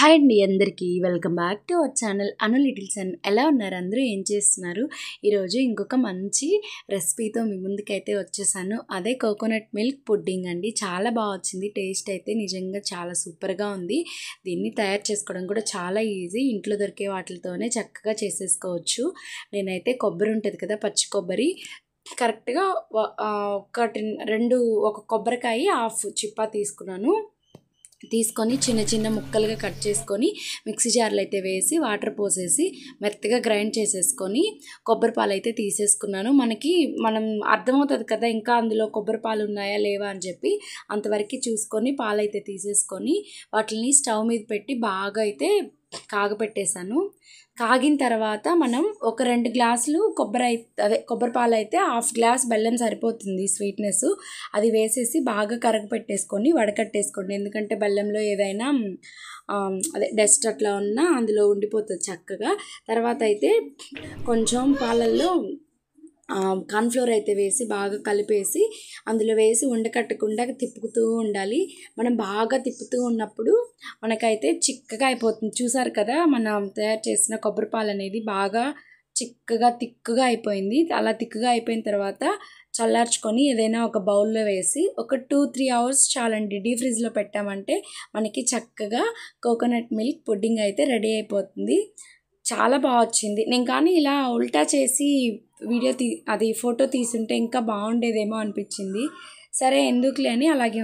Hi అండి అందరికీ welcome back to our channel Anu little son. ఎలా ఉన్నారు అందరూ? ఏం చేస్తున్నారు? ఈరోజు ఇంకొక మంచి రెసిపీతో మీ ముందుకైతే వచ్చేసాను. అదే కోకోనట్ మిల్క్ పుడ్డింగ్ అండి. చాలా బాగా వచ్చింది. టేస్ట్ అయితే నిజంగా చాలా సూపర్గా ఉంది. దీన్ని తయారు చేసుకోవడం కూడా చాలా ఈజీ. ఇంట్లో దొరికే వాటితోనే చక్కగా చేసేసుకోవచ్చు. నేనైతే కొబ్బరి ఉంటుంది కదా, పచ్చి కొబ్బరి కరెక్ట్గా ఒక కొబ్బరికాయ హాఫ్ చిప్పా తీసుకొని చిన్న చిన్న ముక్కలుగా కట్ చేసుకొని మిక్సీ జార్లో అయితే వేసి వాటర్ పోసేసి మెత్తగా గ్రైండ్ చేసేసుకొని కొబ్బరి పాలు అయితే తీసేసుకున్నాను. మనం అర్థమవుతుంది కదా ఇంకా అందులో కొబ్బరి పాలు ఉన్నాయా లేవా అని చెప్పి అంతవరకు చూసుకొని పాలు అయితే తీసేసుకొని వాటిని స్టవ్ మీద పెట్టి బాగా అయితే కాగపెట్టేశాను. కాగిన తర్వాత మనం ఒక 2 గ్లాసులు కొబ్బరి పాలు అయితే హాఫ్ గ్లాస్ బెల్లం సరిపోతుంది స్వీట్నెస్. అది వేసేసి బాగా కరగపెట్టేసుకొని వడకట్టేసుకోండి. ఎందుకంటే బెల్లంలో ఏదైనా డస్ట్ అట్లా ఉన్నా అందులో ఉండిపోతుంది చక్కగా. తర్వాత అయితే కొంచెం పాలల్లో కార్న్ఫ్లోర్ అయితే వేసి బాగా కలిపేసి అందులో వేసి ఉండకట్టకుండా తిప్పుతూ ఉండాలి. మనం బాగా తిప్పుతూ ఉన్నప్పుడు మనకైతే చిక్కగా అయిపోతుంది. చూసారు కదా, మనం తయారు చేసిన కొబ్బరి పాలు అనేది బాగా చిక్కగా తిక్కుగా అయిపోయింది. అలా తిక్కుగా అయిపోయిన తర్వాత చల్లార్చుకొని ఏదైనా ఒక బౌల్లో వేసి ఒక 2-3 అవర్స్ చాలండి. డీప్ ఫ్రిడ్జ్లో పెట్టామంటే మనకి చక్కగా కోకోనట్ మిల్క్ పుడ్డింగ్ అయితే రెడీ అయిపోతుంది. చాలా బాగా వచ్చింది. నేను కానీ ఇలా ఉల్టా చేసి ఫోటో తీసుంటే ఇంకా బాగుండేదేమో అనిపించింది. సరే ఎందుకులే అని అలాగే